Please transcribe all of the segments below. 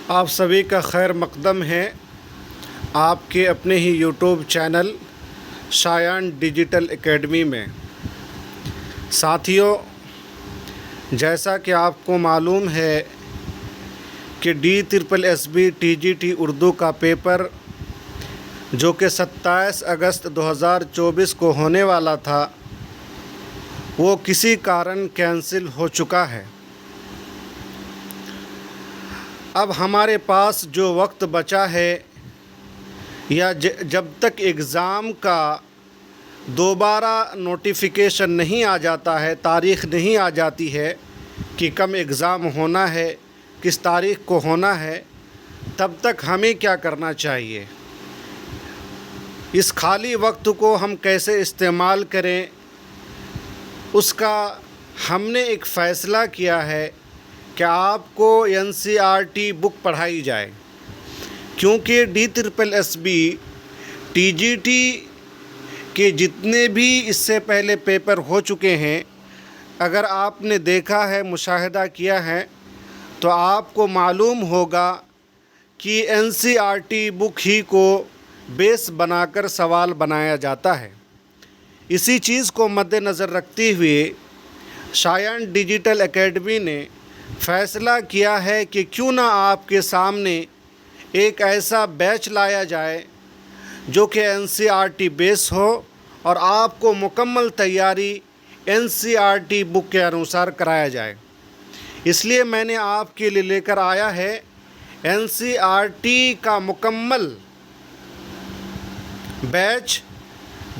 آپ سبھی کا خیر مقدم ہے آپ کے اپنے ہی یوٹیوب چینل شایان ڈیجیٹل اکیڈمی میں۔ ساتھیوں، جیسا کہ آپ کو معلوم ہے کہ DSSB TGT اردو کا پیپر جو کہ 27 اگست 2024 کو ہونے والا تھا وہ کسی کارن کینسل ہو چکا ہے۔ اب ہمارے پاس جو وقت بچا ہے یا جب تک ایگزام کا دوبارہ نوٹیفیکیشن نہیں آ جاتا ہے، تاریخ نہیں آ جاتی ہے کہ کب ایگزام ہونا ہے، کس تاریخ کو ہونا ہے، تب تک ہمیں کیا کرنا چاہیے؟ اس خالی وقت کو ہم کیسے استعمال کریں، اس کا ہم نے ایک فیصلہ کیا ہے کہ آپ کو NCERT بک پڑھائی جائے، کیونکہ DSSB TGT کے جتنے بھی اس سے پہلے پیپر ہو چکے ہیں، اگر آپ نے دیکھا ہے، مشاہدہ کیا ہے تو آپ کو معلوم ہوگا کہ NCERT بک ہی کو بیس بنا کر سوال بنایا جاتا ہے۔ اسی چیز کو مد نظر رکھتے ہوئے شایان ڈیجیٹل اکیڈمی نے فیصلہ کیا ہے کہ کیوں نہ آپ کے سامنے ایک ایسا بیچ لایا جائے جو کہ NCERT بیس ہو اور آپ کو مکمل تیاری NCERT بک کے انوسار کرایا جائے۔ اس لیے میں نے آپ کے لیے لے کر آیا ہے NCERT کا مکمل بیچ،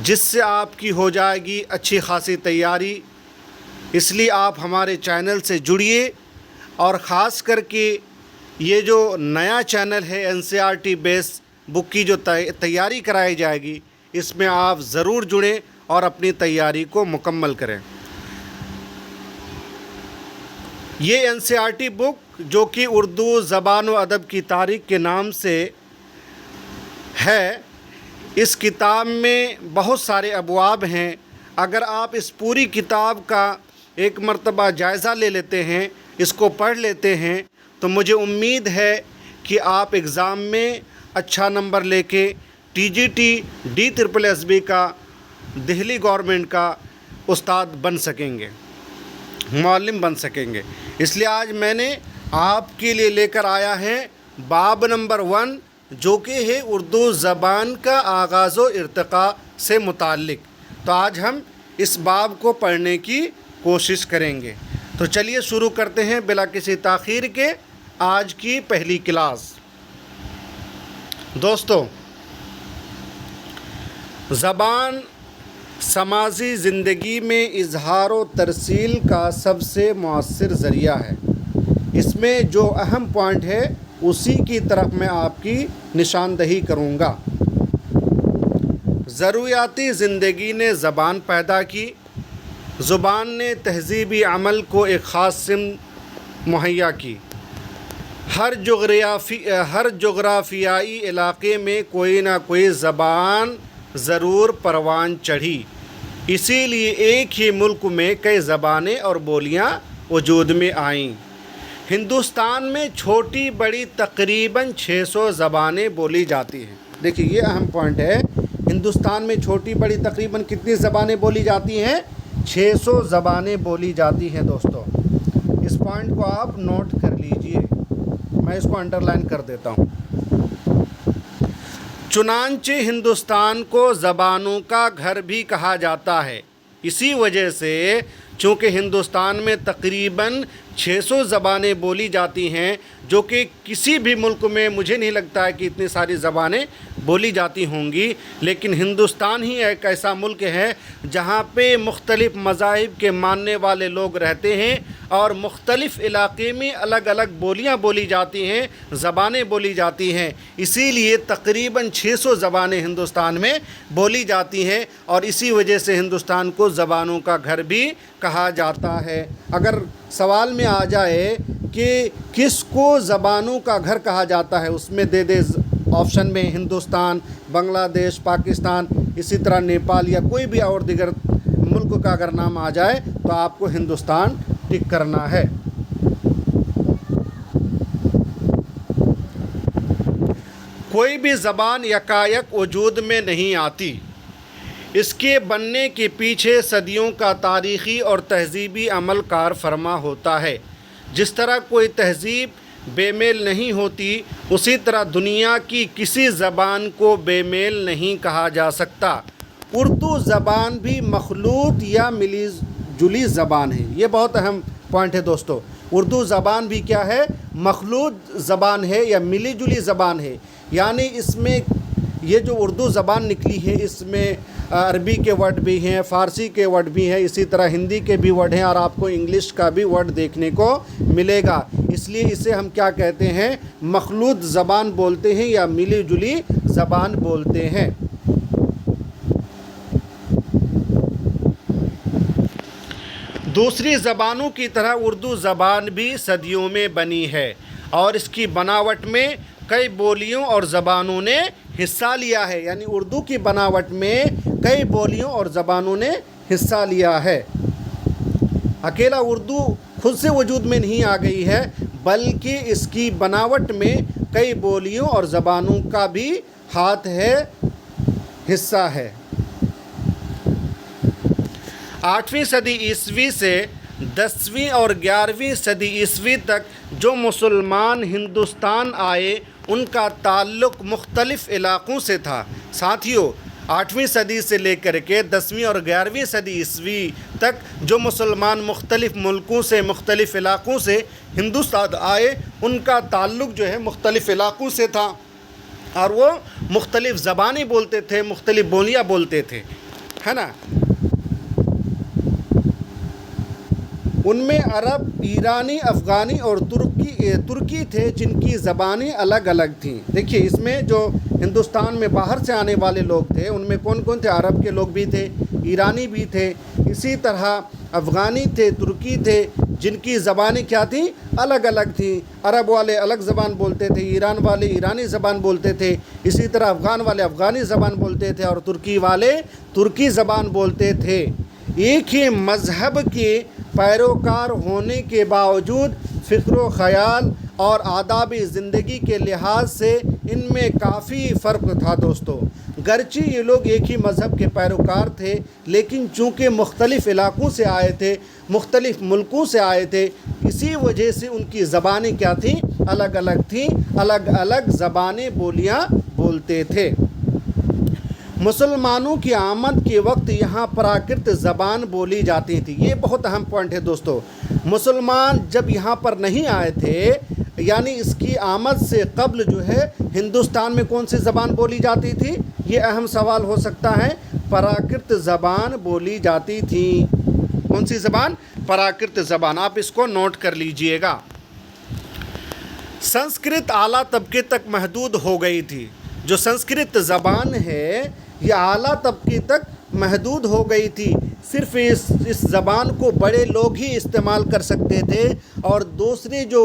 جس سے آپ کی ہو جائے گی اچھی خاصی تیاری۔ اس لیے آپ ہمارے چینل سے جڑیے، اور خاص کر کے یہ جو نیا چینل ہے NCERT بیس بک کی جو تیاری کرائی جائے گی، اس میں آپ ضرور جڑیں اور اپنی تیاری کو مکمل کریں۔ یہ NCERT بک جو کہ اردو زبان و ادب کی تاریخ کے نام سے ہے، اس کتاب میں بہت سارے ابواب ہیں۔ اگر آپ اس پوری کتاب کا ایک مرتبہ جائزہ لے لیتے ہیں، اس کو پڑھ لیتے ہیں، تو مجھے امید ہے کہ آپ ایگزام میں اچھا نمبر لے کے TGT DSSB کا دہلی گورنمنٹ کا استاد بن سکیں گے، معلم بن سکیں گے۔ اس لیے آج میں نے آپ کے لیے لے کر آیا ہے باب نمبر 1، جو کہ ہے اردو زبان کا آغاز و ارتقاء سے متعلق۔ تو آج ہم اس باب کو پڑھنے کی کوشش کریں گے۔ تو چلیے شروع کرتے ہیں بلا کسی تاخیر کے آج کی پہلی کلاس۔ دوستو، زبان سماجی زندگی میں اظہار و ترسیل کا سب سے مؤثر ذریعہ ہے۔ اس میں جو اہم پوائنٹ ہے اسی کی طرف میں آپ کی نشاندہی کروں گا۔ ضروریاتی زندگی نے زبان پیدا کی۔ زبان نے تہذیبی عمل کو ایک خاص سمت مہیا کی۔ ہر جغرافیائی علاقے میں کوئی نہ کوئی زبان ضرور پروان چڑھی۔ اسی لیے ایک ہی ملک میں کئی زبانیں اور بولیاں وجود میں آئیں۔ ہندوستان میں چھوٹی بڑی تقریباً 600 زبانیں بولی جاتی ہیں۔ دیکھیے، یہ اہم پوائنٹ ہے۔ ہندوستان میں چھوٹی بڑی تقریباً کتنی زبانیں بولی جاتی ہیں؟ 600 زبانیں بولی جاتی ہیں۔ دوستو، اس پوائنٹ کو آپ نوٹ کر لیجئے، میں اس کو انڈر لائن کر دیتا ہوں۔ چنانچہ ہندوستان کو زبانوں کا گھر بھی کہا جاتا ہے۔ اسی وجہ سے چونکہ ہندوستان میں تقریباً 600 زبانیں بولی جاتی ہیں، جو کہ کسی بھی ملک میں مجھے نہیں لگتا ہے کہ اتنی ساری زبانیں بولی جاتی ہوں گی، لیکن ہندوستان ہی ایک ایسا ملک ہے جہاں پہ مختلف مذاہب کے ماننے والے لوگ رہتے ہیں، اور مختلف علاقے میں الگ الگ بولیاں بولی جاتی ہیں، زبانیں بولی جاتی ہیں۔ اسی لیے تقریباً 600 زبانیں ہندوستان میں بولی جاتی ہیں، اور اسی وجہ سے ہندوستان کو زبانوں کا گھر بھی کہا جاتا ہے۔ اگر سوال میں آ جائے کہ کس کو زبانوں کا گھر کہا جاتا ہے، اس میں دے دے آپشن میں ہندوستان، بنگلہ دیش، پاکستان، اسی طرح نیپال یا کوئی بھی اور دیگر ملک کا اگر نام آ جائے تو آپ کو ہندوستان ٹک کرنا ہے۔ کوئی بھی زبان یکایک وجود میں نہیں آتی، اس کے بننے کے پیچھے صدیوں کا تاریخی اور تہذیبی عمل کار فرما ہوتا ہے۔ جس طرح کوئی تہذیب بے میل نہیں ہوتی، اسی طرح دنیا کی کسی زبان کو بے میل نہیں کہا جا سکتا۔ اردو زبان بھی مخلوط یا ملی جلی زبان ہے۔ یہ بہت اہم پوائنٹ ہے دوستو۔ اردو زبان بھی کیا ہے؟ مخلوط زبان ہے یا ملی جلی زبان ہے۔ یعنی اس میں یہ جو اردو زبان نکلی ہے، اس میں عربی کے ورڈ بھی ہیں، فارسی کے ورڈ بھی ہیں، اسی طرح ہندی کے بھی ورڈ ہیں، اور آپ کو انگلش کا بھی ورڈ دیکھنے کو ملے گا۔ اس لیے اسے ہم کیا کہتے ہیں؟ مخلوط زبان بولتے ہیں یا ملی جلی زبان بولتے ہیں۔ دوسری زبانوں کی طرح اردو زبان بھی صدیوں میں بنی ہے، اور اس کی بناوٹ میں کئی بولیوں اور زبانوں نے حصہ لیا ہے۔ یعنی اردو کی بناوٹ میں کئی بولیوں اور زبانوں نے حصہ لیا ہے۔ اکیلا اردو خود سے وجود میں نہیں آ گئی ہے، بلکہ اس کی بناوٹ میں کئی بولیوں اور زبانوں کا بھی ہاتھ ہے، حصہ ہے۔ 8ویں صدی عیسوی سے 10ویں اور 11ویں صدی عیسوی تک جو مسلمان ہندوستان آئے، ان کا تعلق مختلف علاقوں سے تھا۔ ساتھیوں، 8ویں صدی سے لے کر کے 10ویں اور 11ویں صدی عیسوی تک جو مسلمان مختلف ملکوں سے، مختلف علاقوں سے ہندوستان آئے، ان کا تعلق جو ہے مختلف علاقوں سے تھا، اور وہ مختلف زبانیں بولتے تھے، مختلف بولیاں بولتے تھے، ہے نا۔ ان میں عرب، ایرانی، افغانی اور ترکی تھے، جن کی زبانیں الگ الگ تھیں۔ دیکھیے اس میں جو ہندوستان میں باہر سے آنے والے لوگ تھے، ان میں کون کون تھے؟ عرب کے لوگ بھی تھے، ایرانی بھی تھے، اسی طرح افغانی تھے، ترکی تھے، جن کی زبانیں کیا تھیں؟ الگ الگ تھیں۔ عرب والے الگ زبان بولتے تھے، ایران والے ایرانی زبان بولتے تھے، اسی طرح افغان والے افغانی زبان بولتے تھے، اور ترکی والے ترکی زبان بولتے تھے۔ ایک ہی مذہب کے پیروکار ہونے کے باوجود فکر و خیال اور آدابی زندگی کے لحاظ سے ان میں کافی فرق تھا دوستو۔ گرچہ یہ لوگ ایک ہی مذہب کے پیروکار تھے، لیکن چونکہ مختلف علاقوں سے آئے تھے، مختلف ملکوں سے آئے تھے، اسی وجہ سے ان کی زبانیں کیا تھیں؟ الگ الگ تھیں، الگ الگ زبانیں، بولیاں بولتے تھے۔ مسلمانوں کی آمد کے وقت یہاں پراکرت زبان بولی جاتی تھی۔ یہ بہت اہم پوائنٹ ہے دوستو۔ مسلمان جب یہاں پر نہیں آئے تھے، یعنی اس کی آمد سے قبل جو ہے ہندوستان میں کون سی زبان بولی جاتی تھی؟ یہ اہم سوال ہو سکتا ہے۔ پراکرت زبان بولی جاتی تھی۔ کون سی زبان؟ پراکرت زبان۔ آپ اس کو نوٹ کر لیجئے گا۔ سنسکرت اعلیٰ طبقے تک محدود ہو گئی تھی۔ جو سنسکرت زبان ہے یہ اعلیٰ طبقے تک محدود ہو گئی تھی۔ صرف اس زبان کو بڑے لوگ ہی استعمال کر سکتے تھے، اور دوسرے جو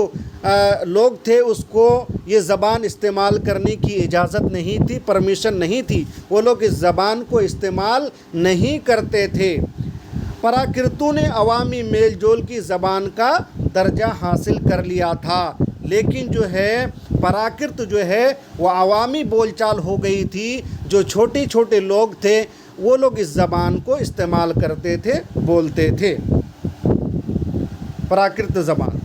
لوگ تھے اس کو یہ زبان استعمال کرنے کی اجازت نہیں تھی، پرمیشن نہیں تھی، وہ لوگ اس زبان کو استعمال نہیں کرتے تھے۔ پراکرتوں نے عوامی میل جول کی زبان کا درجہ حاصل کر لیا تھا، لیکن جو ہے پراکرت جو ہے وہ عوامی بول چال ہو گئی تھی۔ جو چھوٹے چھوٹے لوگ تھے وہ لوگ اس زبان کو استعمال کرتے تھے، بولتے تھے۔ پراکرت زبان۔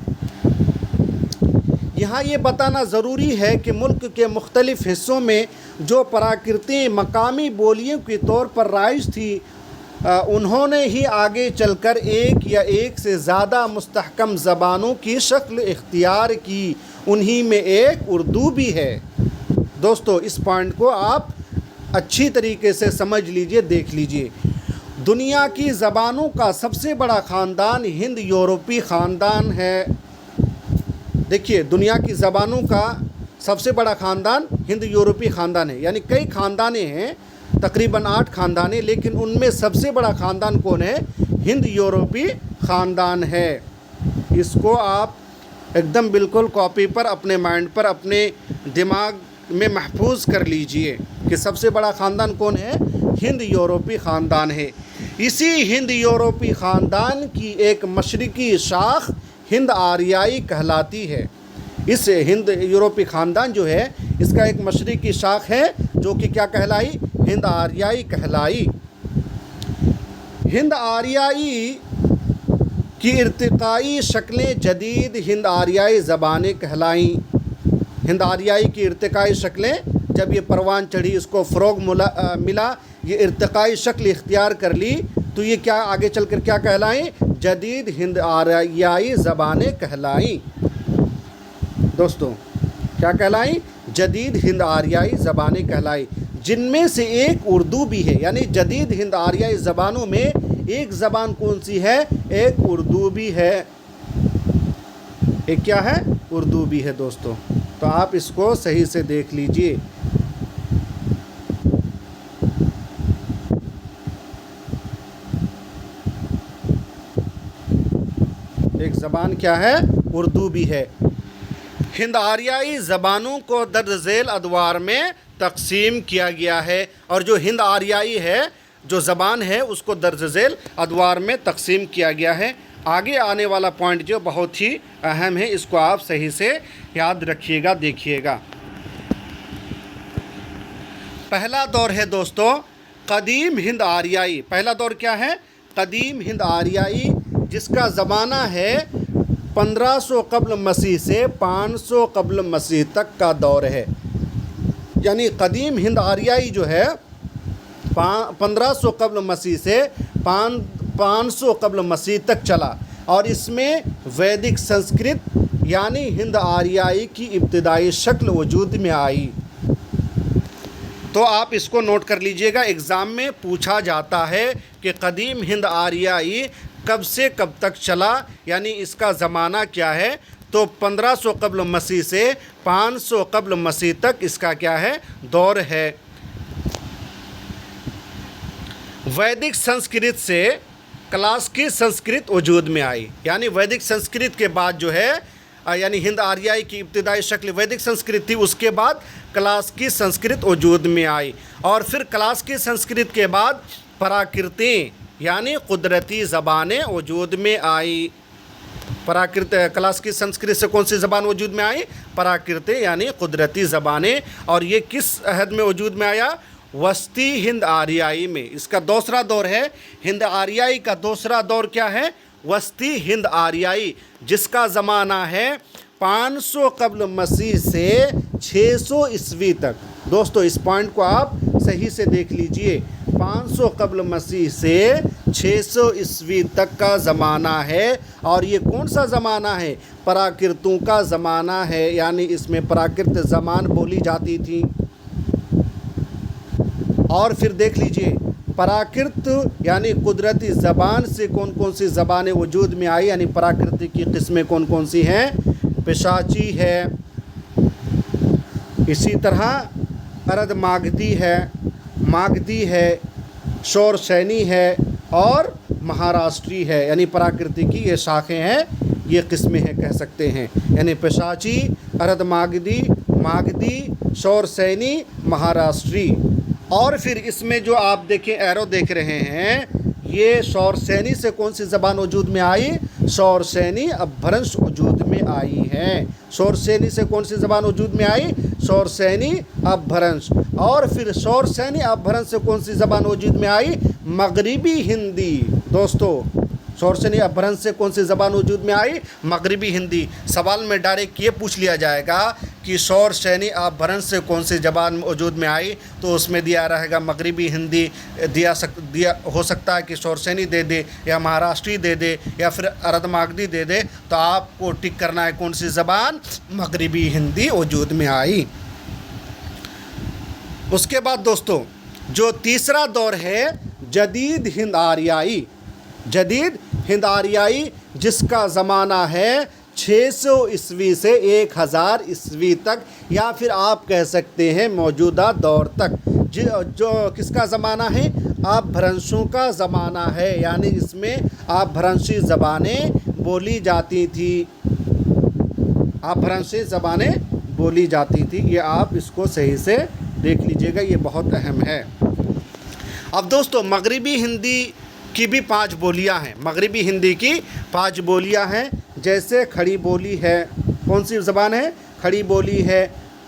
یہاں یہ بتانا ضروری ہے کہ ملک کے مختلف حصوں میں جو پراکرتیں مقامی بولیوں کے طور پر رائج تھی، انہوں نے ہی آگے چل کر ایک یا ایک سے زیادہ مستحکم زبانوں کی شکل اختیار کی۔ انہی میں ایک اردو بھی ہے۔ دوستو اس پوائنٹ کو آپ اچھی طریقے سے سمجھ لیجئے، دیکھ لیجئے۔ دنیا کی زبانوں کا سب سے بڑا خاندان ہند یورپی خاندان ہے۔ دیکھیے دنیا کی زبانوں کا سب سے بڑا خاندان ہند یورپی خاندان ہے، یعنی کئی خاندانیں ہیں، تقریباً 8 خاندانیں، لیکن ان میں سب سے بڑا خاندان کون ہے؟ ہند یورپی خاندان ہے۔ اس کو آپ ایک دم بالکل کاپی پر، اپنے مائنڈ پر، اپنے دماغ میں محفوظ کر لیجئے کہ سب سے بڑا خاندان کون ہے؟ ہند یورپی خاندان ہے۔ اسی ہند یورپی خاندان کی ایک مشرقی شاخ ہند آریائی کہلاتی ہے۔ اس ہند یورپی خاندان جو ہے اس کا ایک مشرقی شاخ ہے جو کہ کیا کہلائی؟ ہند آریائی کہلائی۔ ہند آریائی کی ارتقائی شکلیں جدید ہند آریائی زبانیں کہلائیں۔ ہند آریائی کی ارتقائی شکلیں جب یہ پروان چڑھی، اس کو فروغ ملا، یہ ارتقائی شکل اختیار کر لی، تو یہ کیا آگے چل کر کیا کہلائیں؟ جدید ہند آریائی زبانیں کہلائیں۔ دوستوں کیا کہلائیں؟ جدید ہند آریائی زبانیں کہلائیں، جن میں سے ایک اردو بھی ہے۔ یعنی جدید ہند آریائی زبانوں میں ایک زبان کون سی ہے؟ ایک اردو بھی ہے۔ ایک کیا ہے؟ اردو بھی ہے دوستوں۔ تو آپ اس کو صحیح سے دیکھ لیجئے۔ ایک زبان کیا ہے؟ اردو بھی ہے۔ ہند آریائی زبانوں کو درج ذیل ادوار میں تقسیم کیا گیا ہے، اور جو ہند آریائی ہے جو زبان ہے اس کو درج ذیل ادوار میں تقسیم کیا گیا ہے۔ آگے آنے والا پوائنٹ جو بہت ہی اہم ہے، اس کو آپ صحیح سے یاد رکھیے گا، دیکھیے گا۔ پہلا دور ہے دوستو قدیم ہند آریائی۔ پہلا دور کیا ہے؟ قدیم ہند آریائی، جس کا زمانہ ہے 1500 قبل مسیح سے 500 قبل مسیح تک کا دور ہے۔ یعنی قدیم ہند آریائی جو ہے 1500 قبل مسیح سے 500 قبل مسیح تک چلا، اور اس میں ویدک سنسکرت یعنی ہند آریائی کی ابتدائی شکل وجود میں آئی۔ تو آپ اس کو نوٹ کر لیجئے گا، ایگزام میں پوچھا جاتا ہے کہ قدیم ہند آریائی کب سے کب تک چلا، یعنی اس کا زمانہ کیا ہے؟ تو 1500 قبل مسیح سے 500 قبل مسیح تک اس کا کیا ہے؟ دور ہے۔ ویدک سنسکرت سے کلاسکی سنسکرت وجود میں آئی۔ یعنی ویدک سنسکرت کے بعد جو ہے، یعنی ہند آریائی کی ابتدائی شکل ویدک سنسکرت تھی، اس کے بعد کلاسکی سنسکرت وجود میں آئی، اور پھر کلاسکی سنسکرت کے بعد پراکرتیں یعنی قدرتی زبانیں وجود میں آئی۔ کلاسکی سنسکرت سے کون سی زبان وجود میں آئی؟ پراکرتیں یعنی قدرتی زبانیں، اور یہ کس عہد میں وجود میں آیا؟ وسطی ہند آریائی میں۔ اس کا دوسرا دور ہے، ہند آریائی کا دوسرا دور کیا ہے؟ وسطی ہند آریائی، جس کا زمانہ ہے 500 قبل مسیح سے 600 عیسوی تک۔ دوستو اس پوائنٹ کو آپ صحیح سے دیکھ لیجئے، 500 قبل مسیح سے 600 عیسوی تک کا زمانہ ہے، اور یہ کون سا زمانہ ہے؟ پراکرتوں کا زمانہ ہے، یعنی اس میں پراکرت زبان بولی جاتی تھی۔ اور پھر دیکھ لیجئے پراکرت یعنی قدرتی زبان سے کون کون سی زبانیں وجود میں آئی، یعنی پراکرت کی قسمیں کون کون سی ہیں؟ پشاچی ہے، اسی طرح ارد ماگدی ہے، شور سینی ہے، اور مہاراشٹری ہے۔ یعنی پراکرت کی یہ شاخیں ہیں، یہ قسمیں ہیں کہہ سکتے ہیں، یعنی پشاچی، ارد ماگدی، شور سینی، مہاراشٹری۔ اور پھر اس میں جو آپ دیکھیں ایرو دیکھ رہے ہیں، یہ شور سینی سے کون سی زبان وجود میں آئی؟ شور سینی اپبھرنش وجود میں آئی ہے۔ شور سینی سے کون سی زبان وجود میں آئی؟ شور سینی اپبھرنش۔ اور پھر شور سینی اپبھرنش سے کون سی زبان وجود میں آئی؟ مغربی ہندی۔ دوستو شور سینی اپبھرنش سے کون سی زبان وجود میں آئی؟ مغربی ہندی۔ سوال میں ڈائریکٹ یہ پوچھ لیا جائے گا کہ شور سینی اپبھرنش سے کون سی زبان وجود میں آئی، تو اس میں دیا رہے گا مغربی ہندی، ہو سکتا ہے کہ شور سینی دے دے، یا مہاراشٹری دے دے، یا پھر ارد ماگدی دے دے، تو آپ کو ٹک کرنا ہے کون سی زبان؟ مغربی ہندی وجود میں آئی۔ اس کے بعد دوستو جو تیسرا دور ہے جدید ہند آریائی۔ جدید ہند آریائی، جس کا زمانہ ہے 600 عیسوی سے 1000 عیسوی تک، یا پھر آپ کہہ سکتے ہیں موجودہ دور تک، جو کس کا زمانہ ہے؟ اپبھرنشوں کا زمانہ ہے، یعنی اس میں اپبھرنشی زبانیں بولی جاتی تھی۔ اپبھرنشی زبانیں بولی جاتی تھی، یہ آپ اس کو صحیح سے دیکھ لیجئے گا، یہ بہت اہم ہے۔ اب دوستو مغربی ہندی کی بھی 5 بولیاں ہیں۔ مغربی ہندی کی 5 بولیاں ہیں، جیسے کھڑی بولی ہے۔ کون سی زبان ہے؟ کھڑی بولی ہے،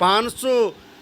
500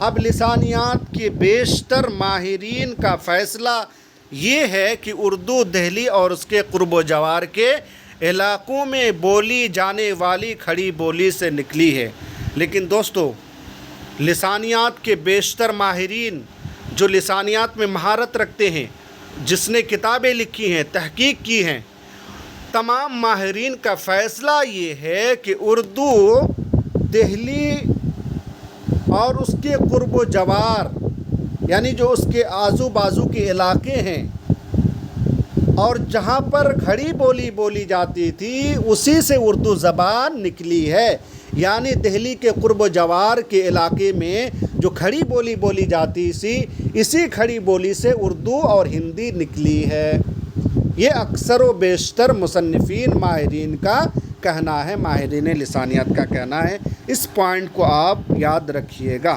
اب لسانیات کے بیشتر ماہرین کا فیصلہ یہ ہے کہ اردو دہلی اور اس کے قرب و جوار کے علاقوں میں بولی جانے والی کھڑی بولی سے نکلی ہے۔ لیکن دوستو، لسانیات کے بیشتر ماہرین جو لسانیات میں مہارت رکھتے ہیں، جس نے کتابیں لکھی ہیں، تحقیق کی ہیں، تمام ماہرین کا فیصلہ یہ ہے کہ اردو دہلی اور اس کے قرب و جوار، یعنی جو اس کے آزو بازو کے علاقے ہیں اور جہاں پر کھڑی بولی بولی جاتی تھی، اسی سے اردو زبان نکلی ہے۔ یعنی دہلی کے قرب و جوار کے علاقے میں جو کھڑی بولی بولی جاتی تھی، اسی کھڑی بولی سے اردو اور ہندی نکلی ہے۔ یہ اکثر و بیشتر مصنفین ماہرین کا کہنا ہے، ماہرین لسانیات کا کہنا ہے۔ اس پوائنٹ کو آپ یاد رکھیے گا۔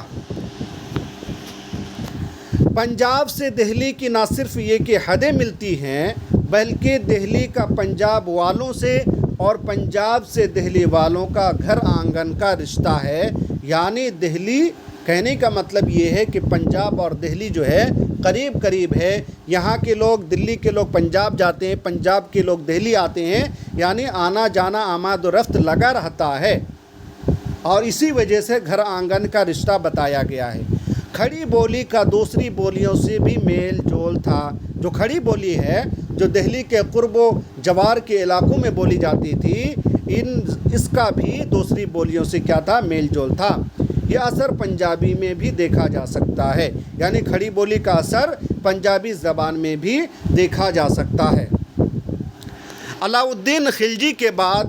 پنجاب سے دہلی کی نہ صرف یہ کہ حدیں ملتی ہیں، بلکہ دہلی کا پنجاب والوں سے اور پنجاب سے دہلی والوں کا گھر آنگن کا رشتہ ہے۔ یعنی دہلی، کہنے کا مطلب یہ ہے کہ پنجاب اور دہلی جو ہے قریب قریب ہے۔ یہاں کے لوگ، دلی کے لوگ پنجاب جاتے ہیں، پنجاب کے لوگ دہلی آتے ہیں، یعنی آنا جانا آمد و رفت لگا رہتا ہے، اور اسی وجہ سے گھر آنگن کا رشتہ بتایا گیا ہے۔ کھڑی بولی کا دوسری بولیوں سے بھی میل جول تھا۔ جو کھڑی بولی ہے، جو دہلی کے قرب و جوار کے علاقوں میں بولی جاتی تھی، اس کا بھی دوسری بولیوں سے کیا تھا؟ میل جول تھا۔ یہ اثر پنجابی میں بھی دیکھا جا سکتا ہے، یعنی کھڑی بولی کا اثر پنجابی زبان میں بھی دیکھا جا سکتا ہے۔ علاء الدین خلجی کے بعد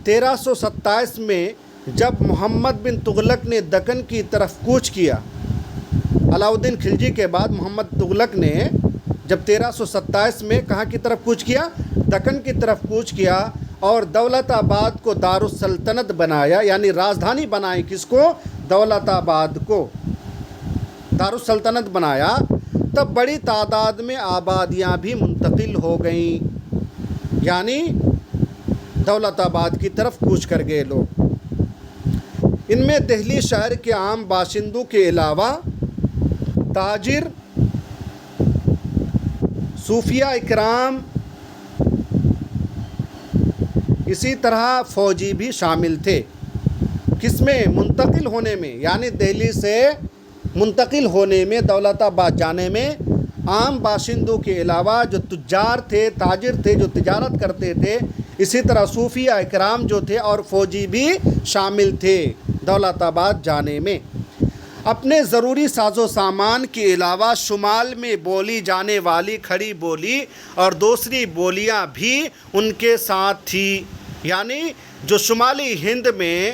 1327 میں جب محمد بن تغلق نے دکن کی طرف کوچ کیا، علاء الدین خلجی کے بعد محمد تغلق نے جب 1327 میں کہاں کی طرف کوچ کیا؟ دکن کی طرف کوچ کیا، اور دولت آباد کو دارالسلطنت بنایا، یعنی راجدھانی بنائی۔ کس کو؟ دولت آباد کو دارالسلطنت بنایا۔ تب بڑی تعداد میں آبادیاں بھی منتقل ہو گئیں، یعنی دولت آباد کی طرف کوچ کر گئے لوگ۔ ان میں دہلی شہر کے عام باشندوں کے علاوہ تاجر، صوفیہ اکرام، اسی طرح فوجی بھی شامل تھے۔ کس میں؟ منتقل ہونے میں، یعنی دہلی سے منتقل ہونے میں، دولت آباد جانے میں عام باشندوں کے علاوہ جو تجار تھے، تاجر تھے، جو تجارت کرتے تھے، اسی طرح صوفیہ اکرام جو تھے اور فوجی بھی شامل تھے دولت آباد جانے میں۔ اپنے ضروری ساز و سامان کے علاوہ شمال میں بولی جانے والی کھڑی بولی اور دوسری بولیاں بھی ان کے ساتھ تھی۔ یعنی جو شمالی ہند میں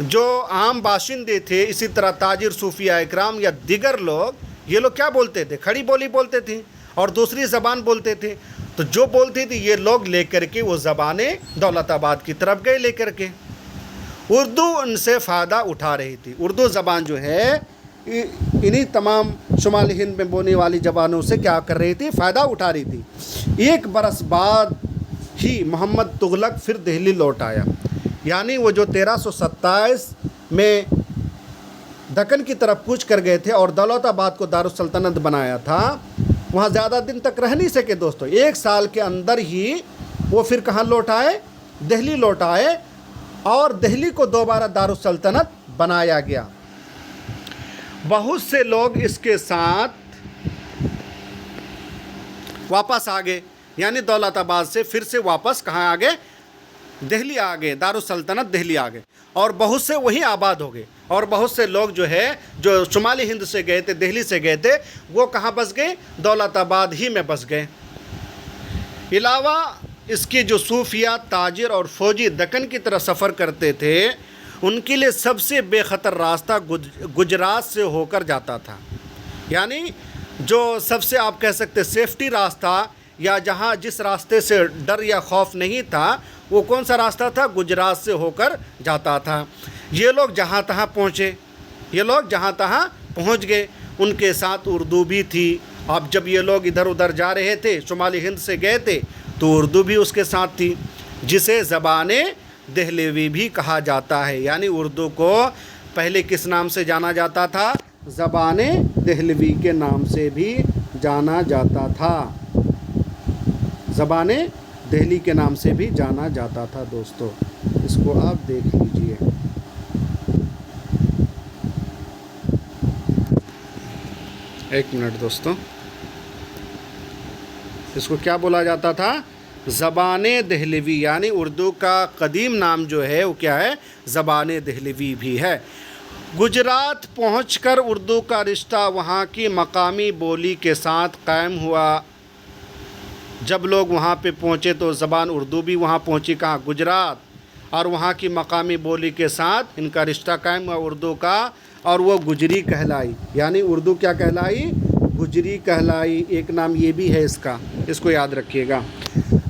جو عام باشندے تھے، اسی طرح تاجر، صوفیہ اکرام یا دیگر لوگ، یہ لوگ کیا بولتے تھے؟ کھڑی بولی بولتے تھے اور دوسری زبان بولتے تھے۔ تو جو بولتے تھے یہ لوگ لے کر کے وہ زبانیں دولت آباد کی طرف گئے لے کر کے۔ اردو ان سے فائدہ اٹھا رہی تھی۔ اردو زبان جو ہے انہی تمام شمالی ہند میں بولنے والی زبانوں سے کیا کر رہی تھی؟ فائدہ اٹھا رہی تھی۔ ایک برس بعد ہی محمد تغلق پھر دہلی لوٹ آیا، یعنی وہ جو 1327 میں دکن کی طرف کوچ کر گئے تھے اور دولت آباد کو دارالسلطنت بنایا تھا، وہاں زیادہ دن تک رہ نہیں سکے دوستو۔ 1 سال کے اندر ہی وہ پھر کہاں لوٹ آئے؟ دہلی لوٹ آئے، اور دہلی کو دوبارہ دارالسلطنت بنایا گیا۔ بہت سے لوگ اس کے ساتھ واپس آ گئے، یعنی دولت آباد سے پھر سے واپس کہاں آ گئے؟ دہلی آ گئے، دارالسلطنت دہلی آ گئے، اور بہت سے وہیں آباد ہو گئے۔ اور بہت سے لوگ جو ہے جو شمالی ہند سے گئے تھے، دہلی سے گئے تھے، وہ کہاں بس گئے؟ دولت آباد ہی میں بس گئے۔ علاوہ اس کے جو صوفیہ، تاجر اور فوجی دکن کی طرف سفر کرتے تھے، ان کے لیے سب سے بے خطر راستہ گجرات سے ہو کر جاتا تھا۔ یعنی جو سب سے آپ کہہ سکتے سیفٹی راستہ، یا جہاں جس راستے سے ڈر یا خوف نہیں تھا، وہ کون سا راستہ تھا؟ گجرات سے ہو کر جاتا تھا۔ یہ لوگ جہاں تہاں پہنچے، یہ لوگ جہاں تہاں پہنچ گئے۔ ان کے ساتھ اردو بھی تھی۔ اب جب یہ لوگ ادھر ادھر جا رہے تھے، شمالی ہند سے گئے تھے، تو اردو بھی اس کے ساتھ تھی، جسے زبان دہلوی بھی کہا جاتا ہے۔ یعنی اردو کو پہلے کس نام سے جانا جاتا تھا؟ زبان دہلوی کے نام سے بھی جانا جاتا تھا، زبان دہلی کے نام سے بھی جانا جاتا تھا دوستو، اس کو آپ دیکھ لیجئے۔ ایک منٹ دوستو، اس کو کیا بولا جاتا تھا؟ زبان دہلوی، یعنی اردو کا قدیم نام جو ہے وہ کیا ہے؟ زبان دہلوی بھی ہے۔ گجرات پہنچ کر اردو کا رشتہ وہاں کی مقامی بولی کے ساتھ قائم ہوا۔ جب لوگ وہاں پہ پہنچے تو زبان اردو بھی وہاں پہنچی، کہاں؟ گجرات، اور وہاں کی مقامی بولی کے ساتھ ان کا رشتہ قائم ہوا اردو کا، اور وہ گجری کہلائی، یعنی اردو کیا کہلائی؟ گجری کہلائی۔ ایک نام یہ بھی ہے اس کو یاد رکھیے گا۔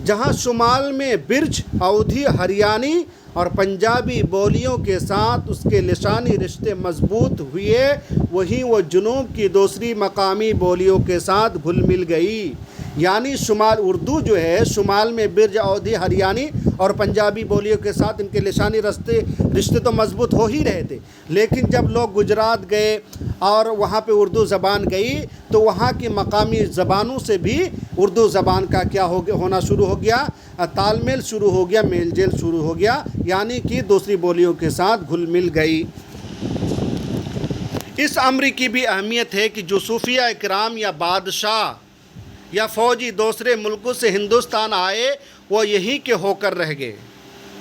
جہاں شمال میں برج، اودھی، ہریانی اور پنجابی بولیوں کے ساتھ اس کے لسانی رشتے مضبوط ہوئے، وہیں وہ جنوب کی دوسری مقامی بولیوں کے ساتھ گھل مل گئی۔ یعنی شمال اردو جو ہے شمال میں برج، اودھی، ہریانی اور پنجابی بولیوں کے ساتھ ان کے لسانی رشتے تو مضبوط ہو ہی رہے تھے، لیکن جب لوگ گجرات گئے اور وہاں پہ اردو زبان گئی تو وہاں کی مقامی زبانوں سے بھی اردو زبان کا کیا ہونا شروع ہو گیا؟ تال میل شروع ہو گیا، میل جیل شروع ہو گیا، یعنی کہ دوسری بولیوں کے ساتھ گھل مل گئی۔ اس امر کی بھی اہمیت ہے کہ جو صوفیہ اکرام یا بادشاہ یا فوجی دوسرے ملکوں سے ہندوستان آئے وہ یہیں کے ہو کر رہ گئے۔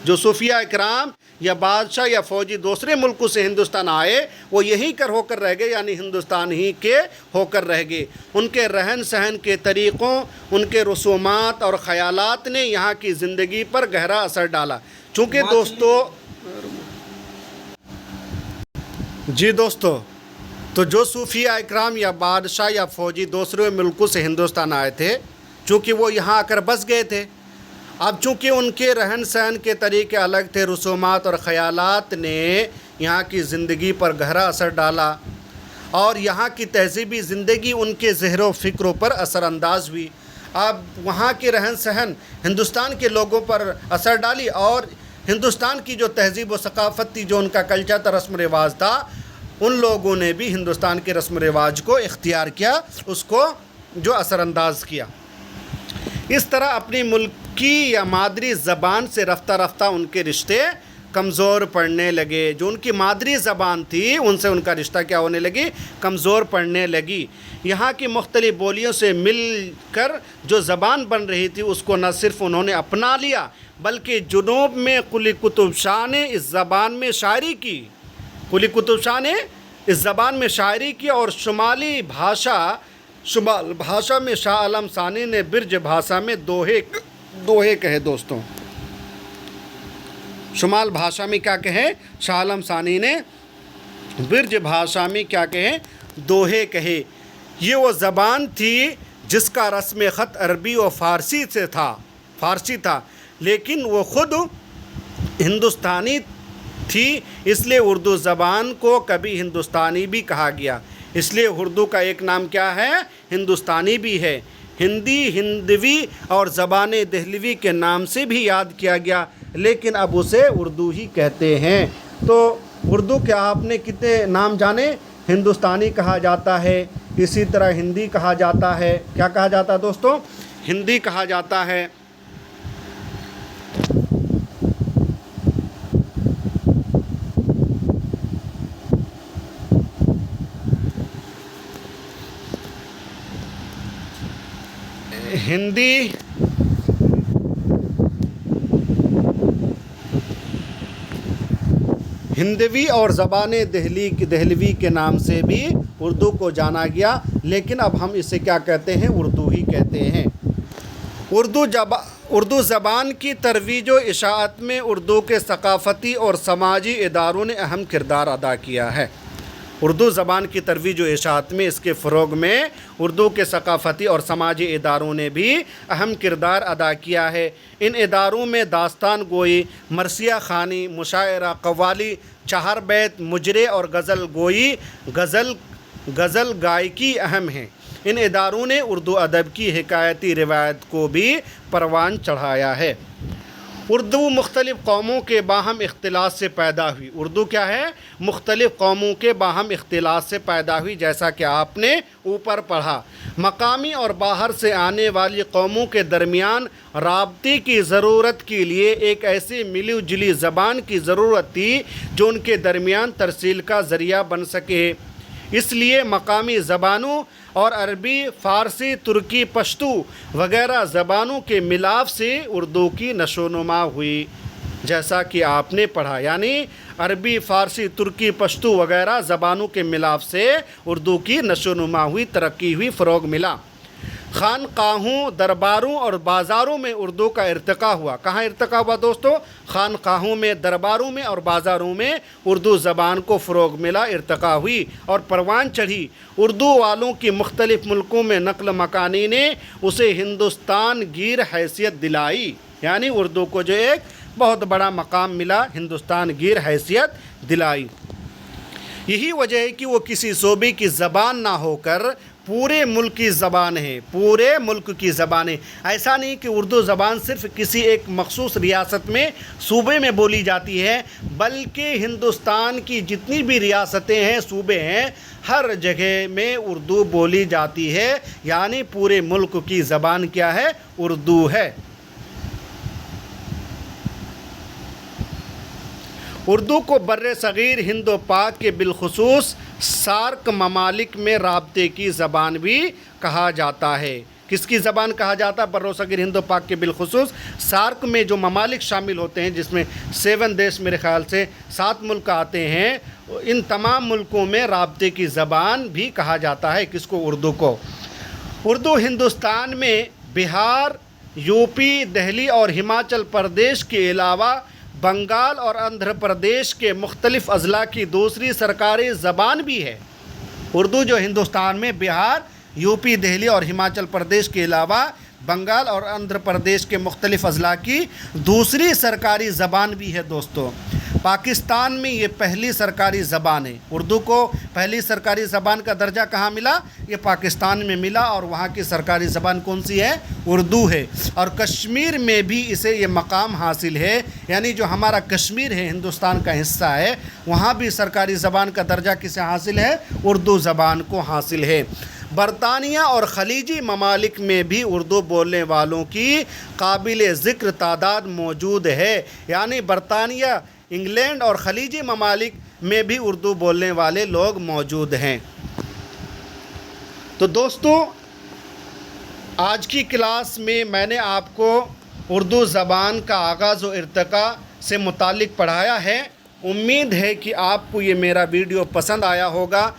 جو صوفیہ اکرام یا بادشاہ یا فوجی دوسرے ملکوں سے ہندوستان آئے وہ یہیں کر ہو کر رہ گئے، یعنی ہندوستان ہی کے ہو کر رہ گئے۔ ان کے رہن سہن کے طریقوں، ان کے رسومات اور خیالات نے یہاں کی زندگی پر گہرا اثر ڈالا۔ چونکہ دوستو تو جو صوفیہ اکرام یا بادشاہ یا فوجی دوسرے ملکوں سے ہندوستان آئے تھے، چونکہ وہ یہاں آ کر بس گئے تھے، اب چونکہ ان کے رہن سہن کے طریقے الگ تھے، رسومات اور خیالات نے یہاں کی زندگی پر گہرا اثر ڈالا، اور یہاں کی تہذیبی زندگی ان کے ذہن و فکروں پر اثر انداز ہوئی۔ اب وہاں کے رہن سہن ہندوستان کے لوگوں پر اثر ڈالی، اور ہندوستان کی جو تہذیب و ثقافت تھی، جو ان کا کلچر تھا، رسم و رواج تھا، ان لوگوں نے بھی ہندوستان کے رسم و رواج کو اختیار کیا، اس کو جو اثر انداز کیا۔ اس طرح اپنی ملکی یا مادری زبان سے رفتہ رفتہ ان کے رشتے کمزور پڑنے لگے۔ جو ان کی مادری زبان تھی ان سے ان کا رشتہ کیا ہونے لگی؟ کمزور پڑنے لگی۔ یہاں کی مختلف بولیوں سے مل کر جو زبان بن رہی تھی اس کو نہ صرف انہوں نے اپنا لیا بلکہ جنوب میں قلی قطب شاہ نے اس زبان میں شاعری کی، قلی قطب شاہ نے اس زبان میں شاعری کی، اور شمال بھاشا میں شاہ عالم ثانی نے برج بھاشا میں دوہے کہے دوستوں۔ شمال بھاشا میں کیا کہے؟ شاہ عالم ثانی نے برج بھاشا میں کیا کہے؟ دوہے کہے۔ یہ وہ زبان تھی جس کا رسم خط عربی و فارسی تھا، لیکن وہ خود ہندوستانی تھی، اس لیے اردو زبان کو کبھی ہندوستانی بھی کہا گیا۔ اس لیے اردو کا ایک نام کیا ہے؟ ہندوستانی بھی ہے۔ ہندی، ہندوی اور زبان دہلوی کے نام سے بھی یاد کیا گیا، لیکن اب اسے اردو ہی کہتے ہیں۔ تو اردو کے آپ نے کتنے نام جانے؟ ہندوستانی کہا جاتا ہے، اسی طرح ہندی کہا جاتا ہے۔ کیا کہا جاتا ہے دوستو؟ ہندی کہا جاتا ہے۔ ہندی، ہندوی اور زبان دہلوی کے نام سے بھی اردو کو جانا گیا، لیکن اب ہم اسے کیا کہتے ہیں؟ اردو ہی کہتے ہیں۔ اردو زبان کی ترویج و اشاعت میں اردو کے ثقافتی اور سماجی اداروں نے اہم کردار ادا کیا ہے۔ اردو زبان کی ترویج و اشاعت میں، اس کے فروغ میں اردو کے ثقافتی اور سماجی اداروں نے بھی اہم کردار ادا کیا ہے۔ ان اداروں میں داستان گوئی، مرثیہ خوانی، مشاعرہ، قوالی، چہار بیت، مجرے اور غزل گوئی، غزل گائیکی اہم ہیں۔ ان اداروں نے اردو ادب کی حکایتی روایت کو بھی پروان چڑھایا ہے۔ اردو مختلف قوموں کے باہم اختلاط سے پیدا ہوئی. اردو کیا ہے؟ مختلف قوموں کے باہم اختلاط سے پیدا ہوئی، جیسا کہ آپ نے اوپر پڑھا. مقامی اور باہر سے آنے والی قوموں کے درمیان رابطے کی ضرورت کے لیے ایک ایسی ملی جلی زبان کی ضرورت تھی جو ان کے درمیان ترسیل کا ذریعہ بن سکے. اس لیے مقامی زبانوں اور عربی، فارسی، ترکی، پشتو وغیرہ زبانوں کے ملاپ سے اردو کی نشو و نما ہوئی، جیسا کہ آپ نے پڑھا. یعنی عربی، فارسی، ترکی، پشتو وغیرہ زبانوں کے ملاپ سے اردو کی نشو و نما ہوئی، ترقی ہوئی، فروغ ملا. خانقاہوں، درباروں اور بازاروں میں اردو کا ارتقاء ہوا. کہاں ارتقاء ہوا دوستو؟ خانقاہوں میں، درباروں میں اور بازاروں میں اردو زبان کو فروغ ملا، ارتقاء ہوئی اور پروان چڑھی. اردو والوں کی مختلف ملکوں میں نقل مکانی نے اسے ہندوستان گیر حیثیت دلائی. یعنی اردو کو جو ایک بہت بڑا مقام ملا، ہندوستان گیر حیثیت دلائی. یہی وجہ ہے کہ وہ کسی صوبے کی زبان نہ ہو کر پورے ملک کی زبان ہے، پورے ملک کی زبان ہے. ایسا نہیں کہ اردو زبان صرف کسی ایک مخصوص ریاست میں، صوبے میں بولی جاتی ہے، بلکہ ہندوستان کی جتنی بھی ریاستیں ہیں، صوبے ہیں، ہر جگہ میں اردو بولی جاتی ہے. یعنی پورے ملک کی زبان کیا ہے؟ اردو ہے. اردو کو بر صغیر ہند و پاک کے بالخصوص سارک ممالک میں رابطے کی زبان بھی کہا جاتا ہے. کس کی زبان کہا جاتا ہے؟ بر صغیر ہند و پاک کے بالخصوص سارک میں جو ممالک شامل ہوتے ہیں، جس میں 7 دیش میرے خیال سے 7 ملک آتے ہیں، ان تمام ملکوں میں رابطے کی زبان بھی کہا جاتا ہے. کس کو؟ اردو کو. اردو ہندوستان میں بہار، یو پی، دہلی اور ہماچل پردیش کے علاوہ بنگال اور آندھرا پردیش کے مختلف اضلاع کی دوسری سرکاری زبان بھی ہے. اردو جو ہندوستان میں بہار، یو پی، دہلی اور ہماچل پردیش کے علاوہ بنگال اور آندھرا پردیش کے مختلف اضلاع کی دوسری سرکاری زبان بھی ہے دوستو. پاکستان میں یہ پہلی سرکاری زبان ہے. اردو کو پہلی سرکاری زبان کا درجہ کہاں ملا؟ یہ پاکستان میں ملا، اور وہاں کی سرکاری زبان کون سی ہے؟ اردو ہے. اور کشمیر میں بھی اسے یہ مقام حاصل ہے. یعنی جو ہمارا کشمیر ہے، ہندوستان کا حصہ ہے، وہاں بھی سرکاری زبان کا درجہ کسے حاصل ہے؟ اردو زبان کو حاصل ہے. برطانیہ اور خلیجی ممالک میں بھی اردو بولنے والوں کی قابل ذکر تعداد موجود ہے. یعنی برطانیہ، انگلینڈ اور خلیجی ممالک میں بھی اردو بولنے والے لوگ موجود ہیں. تو دوستو، آج کی کلاس میں نے آپ کو اردو زبان کا آغاز و ارتقاء سے متعلق پڑھایا ہے. امید ہے کہ آپ کو یہ میرا ویڈیو پسند آیا ہوگا،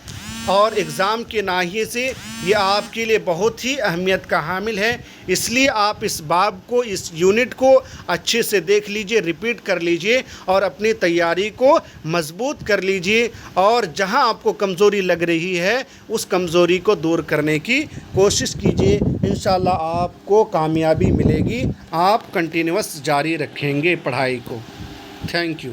اور اگزام کے ناحیے سے یہ آپ کے لیے بہت ہی اہمیت کا حامل ہے. اس لیے آپ اس باب کو، اس یونٹ کو اچھے سے دیکھ لیجئے، ریپیٹ کر لیجئے اور اپنی تیاری کو مضبوط کر لیجئے. اور جہاں آپ کو کمزوری لگ رہی ہے، اس کمزوری کو دور کرنے کی کوشش کیجئے. انشاءاللہ آپ کو کامیابی ملے گی. آپ کنٹینیوس جاری رکھیں گے پڑھائی کو. Thank you.